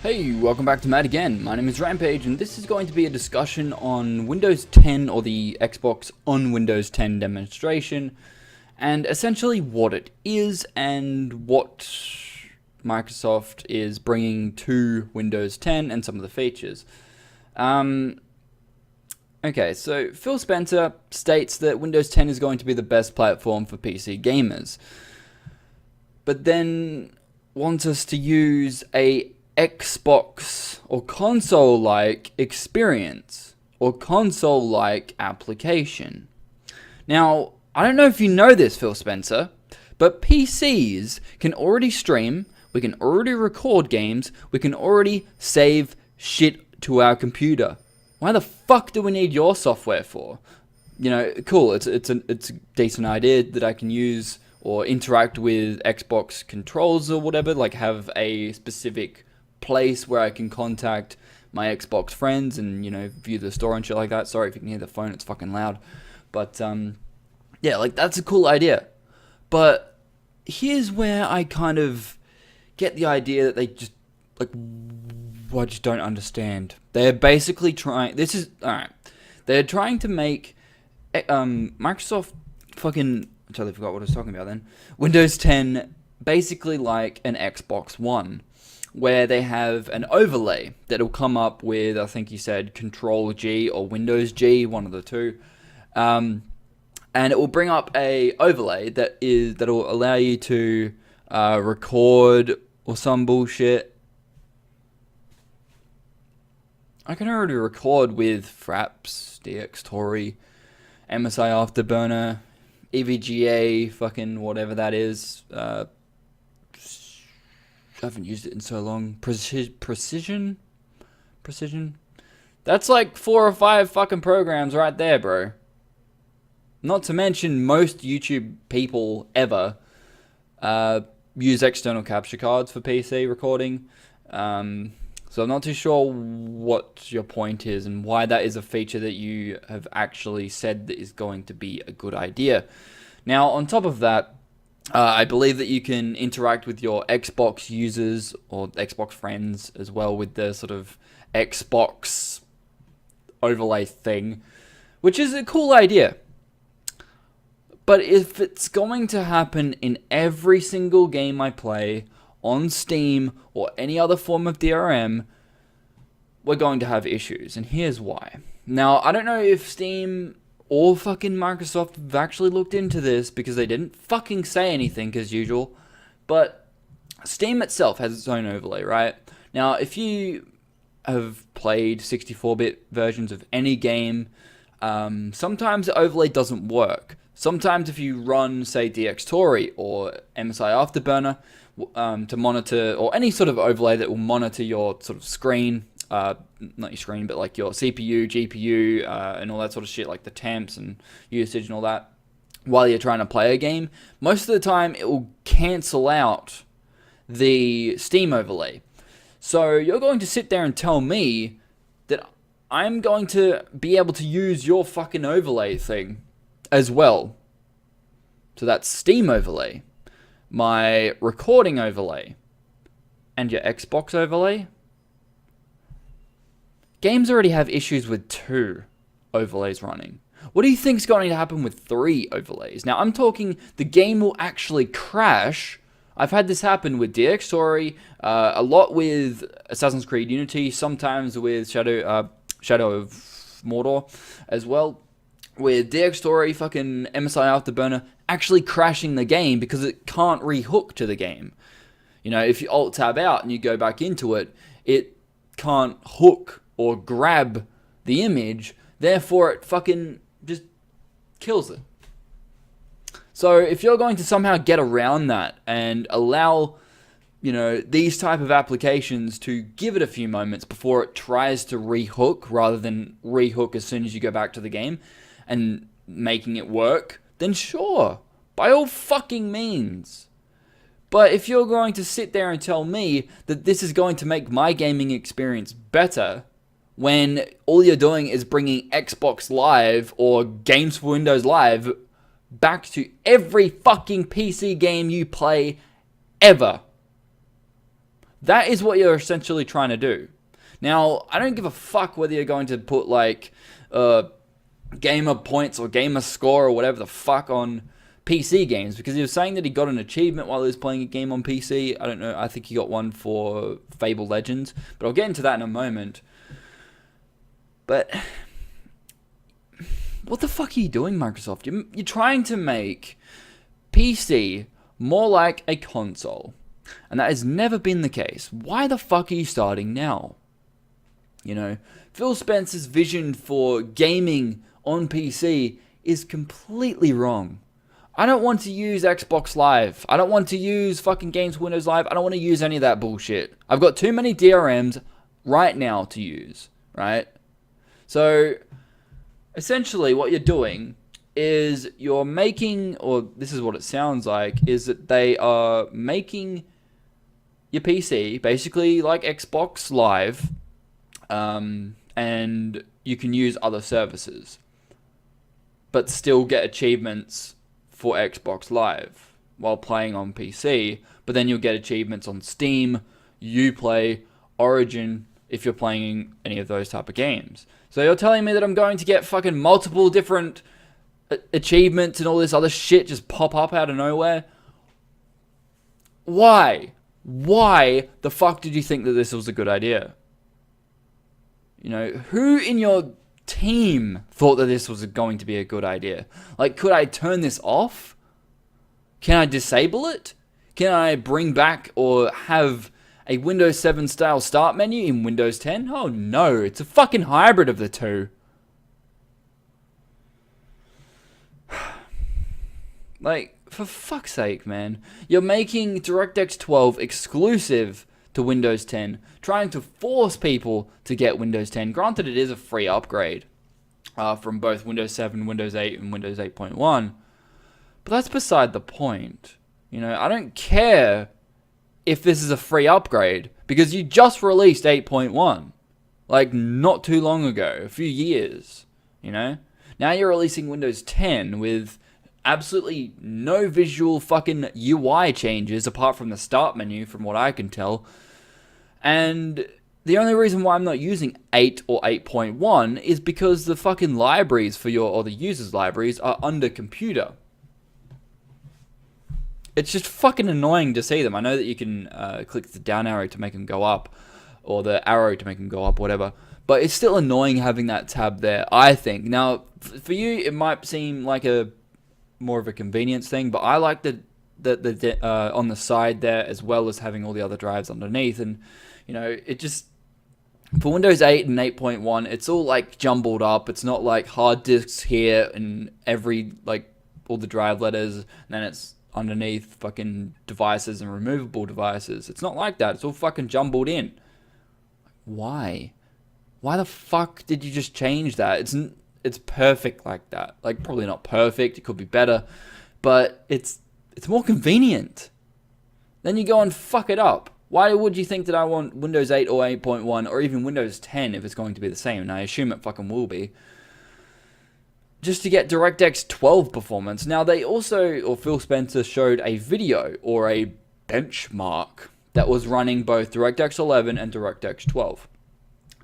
Hey, welcome back to Matt again. My name is Rampage, and this is going to be a discussion on Windows 10 or the Xbox on Windows 10 demonstration, and essentially what it is and what Microsoft is bringing to Windows 10 and some of the features. Okay, so Phil Spencer states that Windows 10 is going to be the best platform for PC gamers, but then wants us to use a Xbox or console-like experience or console-like application. Now, I don't know if you know this, Phil Spencer, but PCs can already stream, we can already record games, we can already save shit to our computer. Why the fuck do we need your software for? You know, cool, it's a decent idea that I can use or interact with Xbox controls or whatever, like have a specific place where I can contact my Xbox friends and, you know, view the store and shit like that. Sorry if you can hear the phone, it's fucking loud. But, yeah, like, that's a cool idea. But here's where I kind of get the idea that they just, like, I just don't understand. They're basically trying, alright, they're trying to make, Microsoft fucking, I totally forgot what I was talking about then, Windows 10 basically like an Xbox One, where they have an overlay that'll come up with, I think you said, Control G or Windows G, one of the two. And it will bring up a overlay that'll allow you to record or some bullshit. I can already record with Fraps, DxTory, MSI Afterburner, EVGA, fucking whatever that is. I haven't used it in so long. Precision? That's like 4 or 5 fucking programs right there, bro. Not to mention most YouTube people ever use external capture cards for PC recording. So I'm not too sure what your point is and why that is a feature that you have actually said that is going to be a good idea. Now, on top of that, I believe that you can interact with your Xbox users or Xbox friends as well with the sort of Xbox overlay thing, which is a cool idea. But if it's going to happen in every single game I play on Steam or any other form of DRM, we're going to have issues, and here's why. Now, I don't know if Steam or fucking Microsoft have actually looked into this because they didn't fucking say anything as usual, but Steam itself has its own overlay, right? Now, if you have played 64-bit versions of any game, sometimes the overlay doesn't work. Sometimes if you run, say, DxTory or MSI Afterburner to monitor, or any sort of overlay that will monitor your sort of screen, not your screen, but like your CPU, GPU, and all that sort of shit, like the temps and usage and all that, while you're trying to play a game, most of the time it will cancel out the Steam overlay. So you're going to sit there and tell me that I'm going to be able to use your fucking overlay thing as well. So that's Steam overlay, my recording overlay, and your Xbox overlay. Games already have issues with 2 overlays running. What do you think is going to happen with 3 overlays? Now, I'm talking the game will actually crash. I've had this happen with DxTory, a lot with Assassin's Creed Unity, sometimes with Shadow of Mordor as well. With DxTory, fucking MSI Afterburner actually crashing the game because it can't rehook to the game. You know, if you Alt-Tab out and you go back into it, it can't hook or grab the image, therefore it fucking just kills it. So if you're going to somehow get around that and allow, you know, these type of applications to give it a few moments before it tries to rehook rather than rehook as soon as you go back to the game and making it work, then sure, by all fucking means. But if you're going to sit there and tell me that this is going to make my gaming experience better, when all you're doing is bringing Xbox Live or Games for Windows Live back to every fucking PC game you play ever, That is what you're essentially trying to do. Now, I don't give a fuck whether you're going to put like gamer points or gamer score or whatever the fuck on PC games, because he was saying that he got an achievement while he was playing a game on PC. I don't know, I think he got one for Fable Legends, but I'll get into that in a moment. But what the fuck are you doing, Microsoft? You're trying to make PC more like a console, and that has never been the case. Why the fuck are you starting now? You know, Phil Spencer's vision for gaming on PC is completely wrong. I don't want to use Xbox Live. I don't want to use fucking Games Windows Live. I don't want to use any of that bullshit. I've got too many DRMs right now to use, right? So, essentially what you're doing is you're making, or this is what it sounds like, is that they are making your PC basically like Xbox Live, and you can use other services, but still get achievements for Xbox Live while playing on PC, but then you'll get achievements on Steam, Uplay, Origin, if you're playing any of those type of games. So you're telling me that I'm going to get fucking multiple different achievements and all this other shit just pop up out of nowhere? Why? Why the fuck did you think that this was a good idea? You know, who in your team thought that this was going to be a good idea? Like, could I turn this off? Can I disable it? Can I bring back or have a Windows 7 style start menu in Windows 10? Oh no, it's a fucking hybrid of the two. Like, for fuck's sake, man. You're making DirectX 12 exclusive to Windows 10, trying to force people to get Windows 10. Granted, it is a free upgrade from both Windows 7, Windows 8, and Windows 8.1, but that's beside the point. You know, I don't care if this is a free upgrade, because you just released 8.1, like not too long ago, a few years, you know? Now you're releasing Windows 10 with absolutely no visual fucking UI changes apart from the start menu, from what I can tell. And the only reason why I'm not using 8 or 8.1 is because the fucking libraries for or the users' libraries are under computer. It's just fucking annoying to see them. I know that you can click the down arrow to make them go up, or the arrow to make them go up, whatever. But it's still annoying having that tab there, I think. Now, for you, it might seem like a more of a convenience thing, but I like the on the side there, as well as having all the other drives underneath. And you know, it just, for Windows 8 and 8.1, it's all like jumbled up. It's not like hard disks here and every, like, all the drive letters, and then it's underneath fucking devices and removable devices. It's not like that. It's all fucking jumbled in. Why? Why the fuck did you just change that? It's perfect like that. Like, probably not perfect. It could be better, but it's more convenient. Then you go and fuck it up. Why would you think that I want Windows 8 or 8.1 or even Windows 10 if it's going to be the same? And I assume it fucking will be. Just to get DirectX 12 performance. Now, they also, or Phil Spencer showed a video or a benchmark that was running both DirectX 11 and DirectX 12.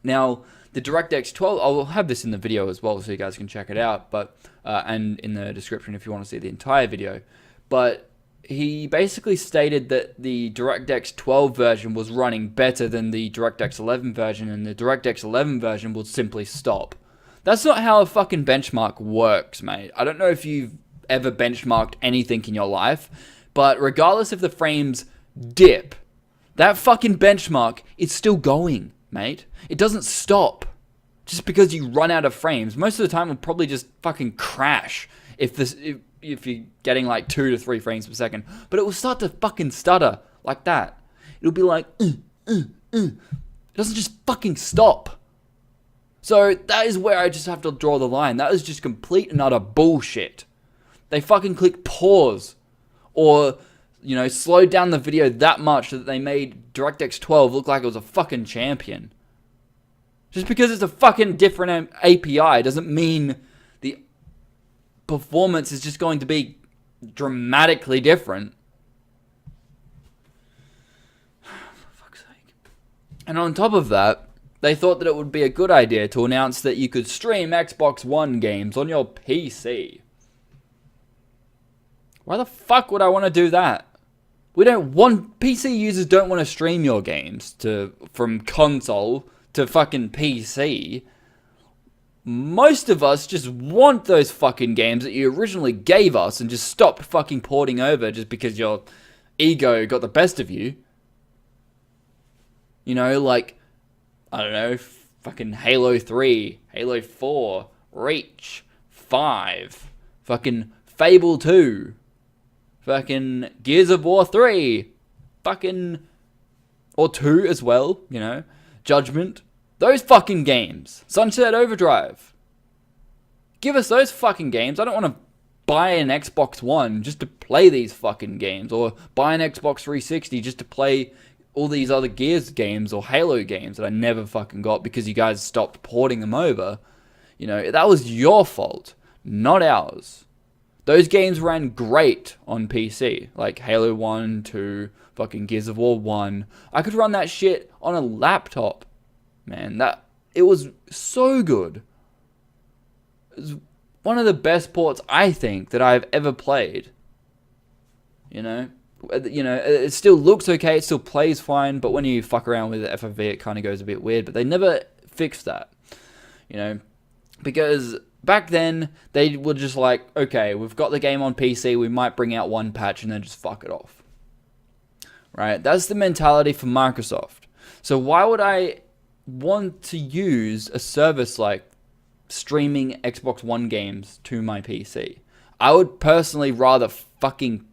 Now, the DirectX 12, I'll have this in the video as well so you guys can check it out, but and in the description if you want to see the entire video. But he basically stated that the DirectX 12 version was running better than the DirectX 11 version, and the DirectX 11 version would simply stop. That's not how a fucking benchmark works, mate. I don't know if you've ever benchmarked anything in your life, but regardless if the frames dip, that fucking benchmark is still going, mate. It doesn't stop just because you run out of frames. Most of the time it'll probably just fucking crash if you're getting like 2 to 3 frames per second. But it will start to fucking stutter like that. It'll be like, It doesn't just fucking stop. So that is where I just have to draw the line. That is just complete and utter bullshit. They fucking click pause, or, you know, slowed down the video that much that they made DirectX 12 look like it was a fucking champion. Just because it's a fucking different API doesn't mean the performance is just going to be dramatically different. For fuck's And on top of that, they thought that it would be a good idea to announce that you could stream Xbox One games on your PC. Why the fuck would I want to do that? PC users don't want to stream your games from console to fucking PC. Most of us just want those fucking games that you originally gave us and just stopped fucking porting over just because your ego got the best of you. You know, like, I don't know, fucking Halo 3, Halo 4, Reach, 5, fucking Fable 2, fucking Gears of War 3, fucking, or 2 as well, you know, Judgment. Those fucking games. Sunset Overdrive. Give us those fucking games. I don't want to buy an Xbox One just to play these fucking games. Or buy an Xbox 360 just to play all these other Gears games or Halo games that I never fucking got because you guys stopped porting them over. You know, that was your fault, not ours. Those games ran great on PC. Like Halo 1, 2, fucking Gears of War 1. I could run that shit on a laptop. Man, it was so good. It was one of the best ports, I think, that I've ever played. You know, it still looks okay, it still plays fine, but when you fuck around with the FOV, it kind of goes a bit weird. But they never fixed that, you know, because back then they were just like, okay, we've got the game on PC, we might bring out one patch and then just fuck it off. Right? That's the mentality for Microsoft. So why would I want to use a service like streaming Xbox One games to my PC? I would personally rather fucking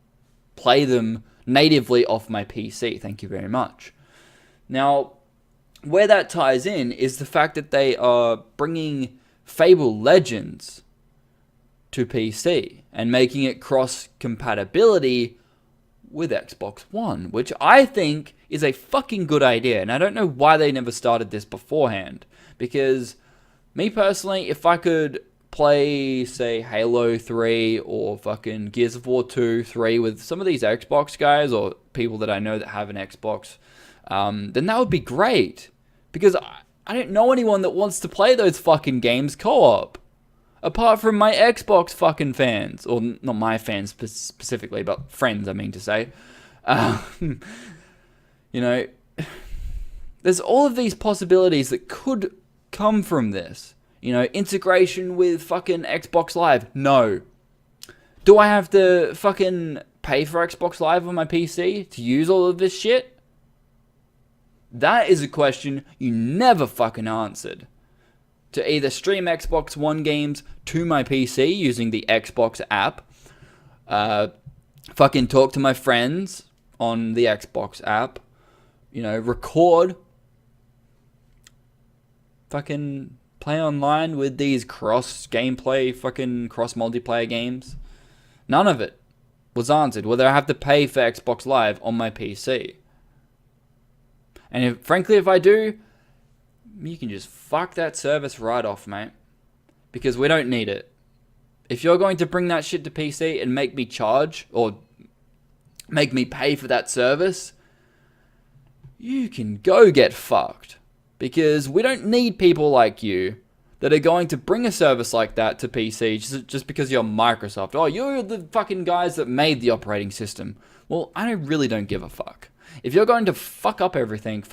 play them natively off my PC. Thank you very much. Now, where that ties in is the fact that they are bringing Fable Legends to PC and making it cross-compatibility with Xbox One, which I think is a fucking good idea. And I don't know why they never started this beforehand. Because, me personally, if I could play, say, Halo 3 or fucking Gears of War 2, 3 with some of these Xbox guys or people that I know that have an Xbox, then that would be great. Because I don't know anyone that wants to play those fucking games co-op. Apart from my Xbox fucking fans. Or not my fans specifically, but friends, I mean to say. You know, there's all of these possibilities that could come from this. You know, integration with fucking Xbox Live. No. Do I have to fucking pay for Xbox Live on my PC to use all of this shit? That is a question you never fucking answered. To either stream Xbox One games to my PC using the Xbox app, fucking talk to my friends on the Xbox app, you know, record, fucking play online with these cross-gameplay, fucking cross-multiplayer games. None of it was answered, whether I have to pay for Xbox Live on my PC. And frankly, if I do, you can just fuck that service right off, mate. Because we don't need it. If you're going to bring that shit to PC and make me charge, or make me pay for that service, you can go get fucked. Because we don't need people like you that are going to bring a service like that to PC just because you're Microsoft. Oh, you're the fucking guys that made the operating system. Well, I really don't give a fuck. If you're going to fuck everything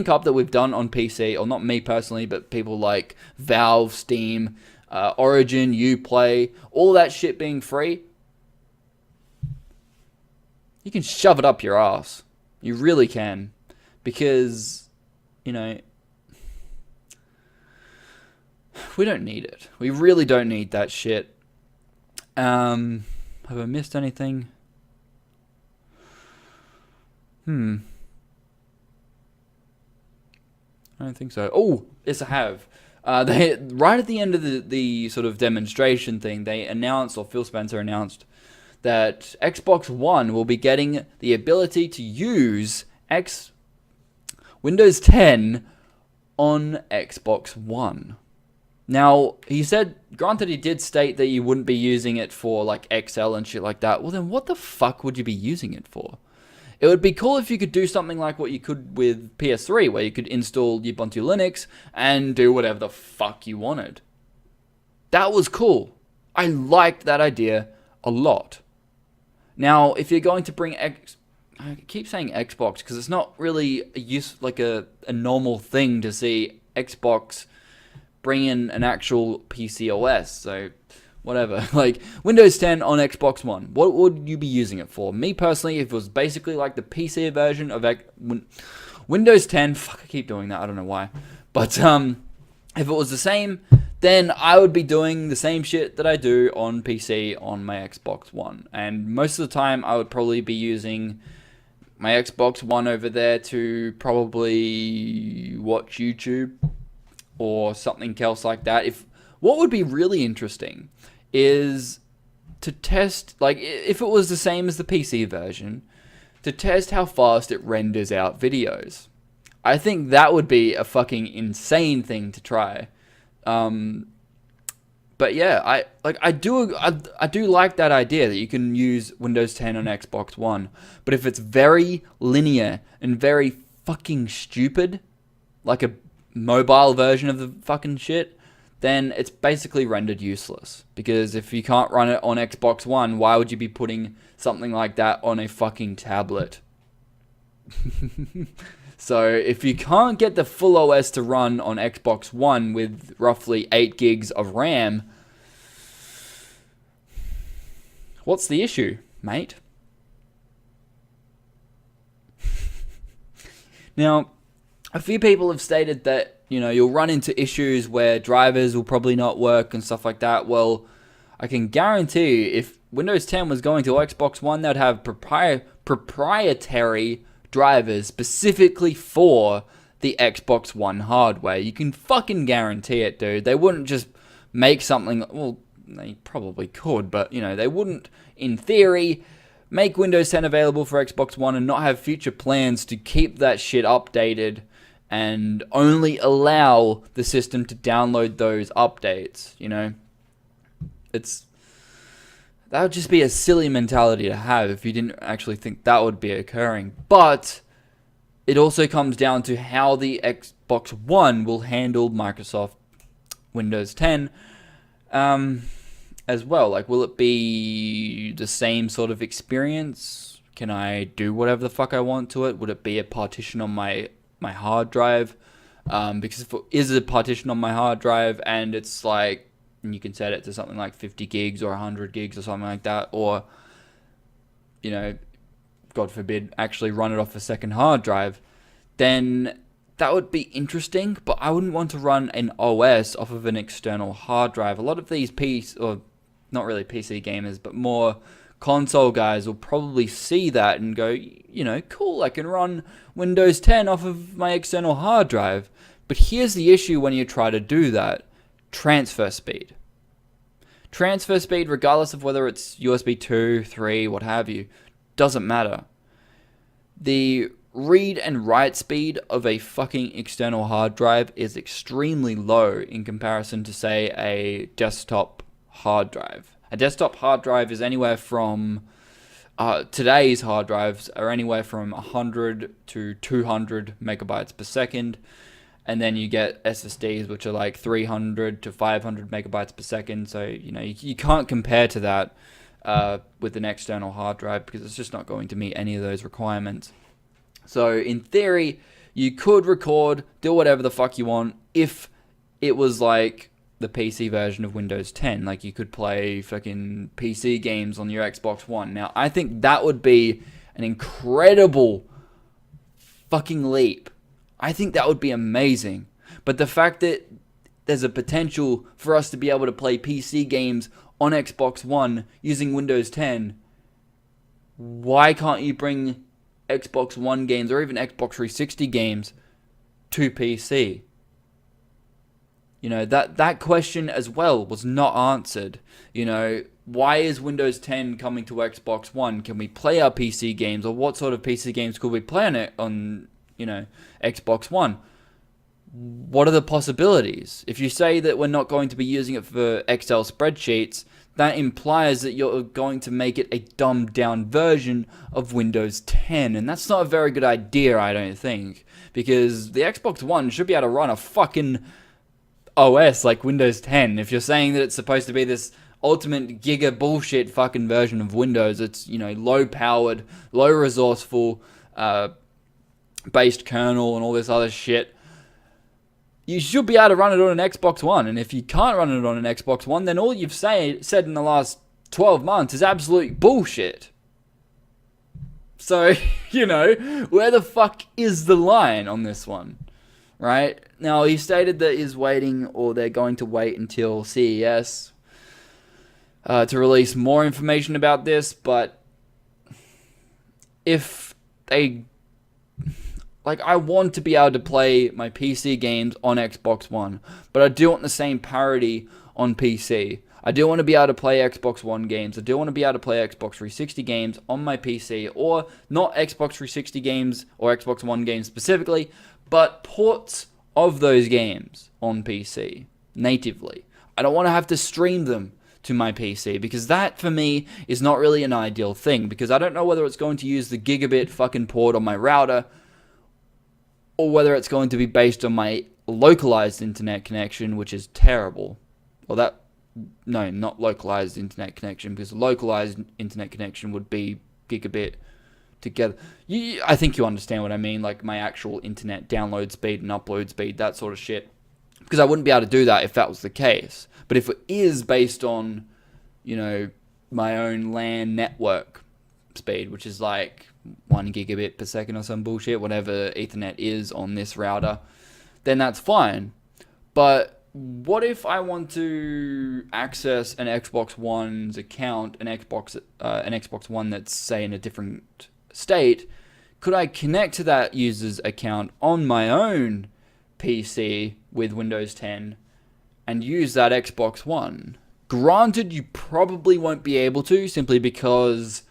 up that we've done on PC, or not me personally, but people like Valve, Steam, Origin, Uplay, all that shit being free, you can shove it up your ass. You really can. Because, you know, we don't need it. We really don't need that shit. Have I missed anything? I don't think so. Oh, yes, I have. They right at the end of the sort of demonstration thing, they announced, or Phil Spencer announced, that Xbox One will be getting the ability to use Windows 10 on Xbox One. Now, he said, granted, he did state that you wouldn't be using it for like Excel and shit like that. Well, then what the fuck would you be using it for? It would be cool if you could do something like what you could with PS3, where you could install Ubuntu Linux and do whatever the fuck you wanted. That was cool. I liked that idea a lot. Now, if you're going to bring I keep saying Xbox because it's not really a normal thing to see Xbox bring in an actual PC OS. So, whatever. Like, Windows 10 on Xbox One. What would you be using it for? Me, personally, if it was basically like the PC version of Windows 10... Fuck, I keep doing that. I don't know why. But, if it was the same, then I would be doing the same shit that I do on PC on my Xbox One. And most of the time, I would probably be using my Xbox One over there to probably watch YouTube or something else like that. What would be really interesting is to test, like, if it was the same as the PC version, to test how fast it renders out videos. I think that would be a fucking insane thing to try. But yeah, I do like that idea that you can use Windows 10 on Xbox One. But if it's very linear and very fucking stupid, like a mobile version of the fucking shit, then it's basically rendered useless. Because if you can't run it on Xbox One, why would you be putting something like that on a fucking tablet? So if you can't get the full OS to run on Xbox One with roughly 8 gigs of RAM, what's the issue, mate? Now, a few people have stated that, you'll run into issues where drivers will probably not work and stuff like that. Well, I can guarantee you, if Windows 10 was going to Xbox One, they'd have proprietary drivers specifically for the Xbox One hardware. You can fucking guarantee it, dude. They wouldn't just make something... Well, they probably could, but, they wouldn't, in theory, make Windows 10 available for Xbox One and not have future plans to keep that shit updated and only allow the system to download those updates, That would just be a silly mentality to have if you didn't actually think that would be occurring. But it also comes down to how the Xbox One will handle Microsoft Windows 10 as well. Like, will it be the same sort of experience? Can I do whatever the fuck I want to it? Would it be a partition on my hard drive? Because if it is a partition on my hard drive and it's like, and you can set it to something like 50 gigs or 100 gigs or something like that, or, God forbid, actually run it off a second hard drive, then that would be interesting, but I wouldn't want to run an OS off of an external hard drive. A lot of these or not really PC gamers, but more console guys will probably see that and go, cool, I can run Windows 10 off of my external hard drive. But here's the issue when you try to do that. Transfer speed. Transfer speed, regardless of whether it's USB 2, 3, what have you, doesn't matter. The read and write speed of a fucking external hard drive is extremely low in comparison to, say, a desktop hard drive. A desktop hard drive is anywhere from... today's hard drives are anywhere from 100 to 200 megabytes per second. And then you get SSDs, which are like 300 to 500 megabytes per second. So, you can't compare to that with an external hard drive because it's just not going to meet any of those requirements. So, in theory, you could record, do whatever the fuck you want if it was like the PC version of Windows 10. Like, you could play fucking PC games on your Xbox One. Now, I think that would be an incredible fucking leap. I think that would be amazing. But the fact that there's a potential for us to be able to play PC games on Xbox One using Windows 10, why can't you bring Xbox One games or even Xbox 360 games to PC? That question as well was not answered. Why is Windows 10 coming to Xbox One? Can we play our PC games? Or what sort of PC games could we play on Xbox One? What are the possibilities? If you say that we're not going to be using it for Excel spreadsheets, that implies that you're going to make it a dumbed down version of Windows 10. And that's not a very good idea, I don't think. Because the Xbox One should be able to run a fucking OS like Windows 10. If you're saying that it's supposed to be this ultimate giga bullshit fucking version of Windows, it's, you know, low powered, low resourceful, based kernel and all this other shit, you should be able to run it on an Xbox One. And if you can't run it on an Xbox One, then all you've said in the last 12 months is absolute bullshit. So, you know, where the fuck is the line on this one? Right? Now, he stated that he's waiting, or they're going to wait until CES to release more information about this, but if they... Like, I want to be able to play my PC games on Xbox One, but I do want the same parity on PC. I do want to be able to play Xbox One games. I do want to be able to play Xbox 360 games on my PC, or not Xbox 360 games or Xbox One games specifically, but ports of those games on PC natively. I don't want to have to stream them to my PC, because that for me is not really an ideal thing, because I don't know whether it's going to use the gigabit fucking port on my router, or whether it's going to be based on my localized internet connection, which is terrible. Well, no, not localized internet connection, because localized internet connection would be gigabit together. I think you understand what I mean, like my actual internet download speed and upload speed, that sort of shit. Because I wouldn't be able to do that if that was the case. But if it is based on, you know, my own LAN network speed, which is like 1 gigabit per second or some bullshit, whatever Ethernet is on this router, then that's fine. But what if I want to access an Xbox One's account, an Xbox One that's, say, in a different state? Could I connect to that user's account on my own PC with Windows 10 and use that Xbox One? Granted, you probably won't be able to, simply because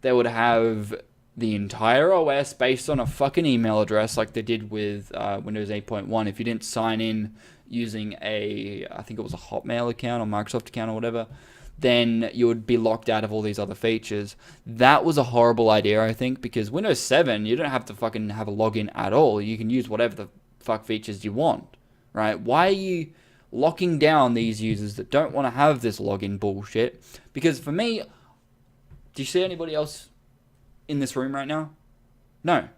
they would have the entire OS based on a fucking email address, like they did with Windows 8.1. If you didn't sign in using I think it was a Hotmail account or Microsoft account or whatever, then you would be locked out of all these other features. That was a horrible idea, I think, because Windows 7, you don't have to fucking have a login at all. You can use whatever the fuck features you want, right? Why are you locking down these users that don't want to have this login bullshit? Because for me, do you see anybody else in this room right now? No.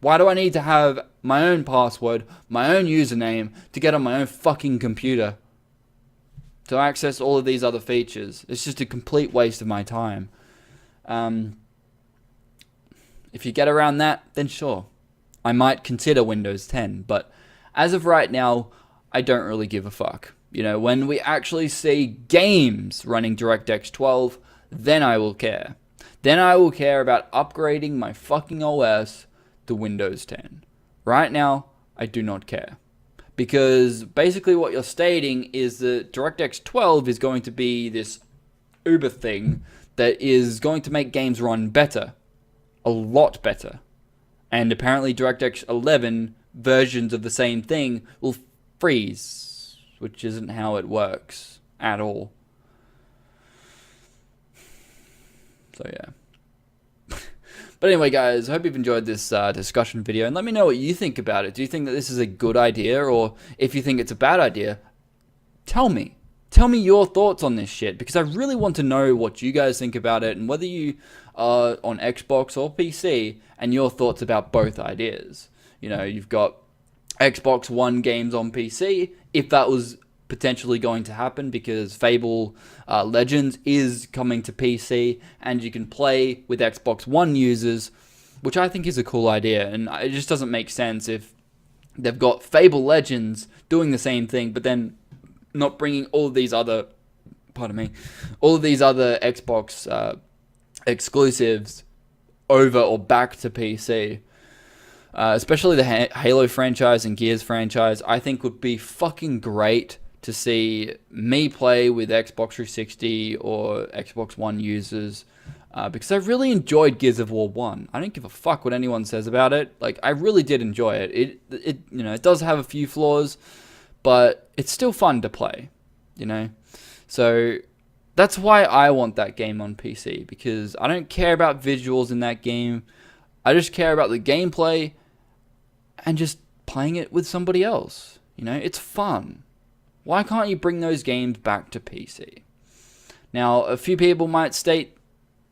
Why do I need to have my own password, my own username, to get on my own fucking computer to access all of these other features? It's just a complete waste of my time. If you get around that, then sure, I might consider Windows 10. But as of right now, I don't really give a fuck. You know, when we actually see games running DirectX 12, then I will care. Then I will care about upgrading my fucking OS to Windows 10. Right now, I do not care. Because basically what you're stating is that DirectX 12 is going to be this Uber thing that is going to make games run better. A lot better. And apparently DirectX 11 versions of the same thing will freeze, which isn't how it works at all. So yeah. But anyway, guys, I hope you've enjoyed this discussion video, and let me know what you think about it. Do you think that this is a good idea, or if you think it's a bad idea, tell me. Tell me your thoughts on this shit, because I really want to know what you guys think about it, and whether you are on Xbox or PC, and your thoughts about both ideas. You know, you've got Xbox One games on PC, if that was potentially going to happen, because Fable Legends is coming to PC, and you can play with Xbox One users, which I think is a cool idea. And it just doesn't make sense if they've got Fable Legends doing the same thing, but then not bringing all of these other, all of these other Xbox exclusives over or back to PC. Especially the Halo franchise and Gears franchise, I think would be fucking great to see me play with Xbox 360 or Xbox One users, because I really enjoyed Gears of War 1. I don't give a fuck what anyone says about it. Like, I really did enjoy it. It you know, it does have a few flaws, but it's still fun to play, you know? So That's why I want that game on PC, because I don't care about visuals in that game. I just care about the gameplay and just playing it with somebody else. You know, it's fun. Why can't you bring those games back to PC? Now, a few people might state,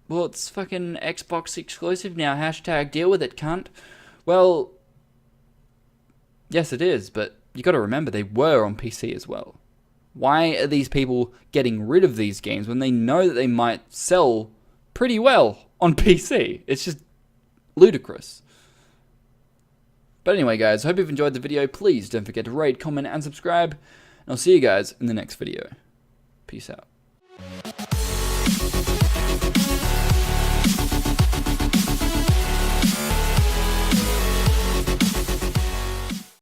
well, it's fucking Xbox exclusive now, hashtag deal with it, cunt. Well, yes it is, but you gotta remember they were on PC as well. Why are these people getting rid of these games when they know that they might sell pretty well on PC? It's just ludicrous. But anyway, guys, I hope you've enjoyed the video. Please don't forget to rate, comment, and subscribe. And I'll see you guys in the next video. Peace out.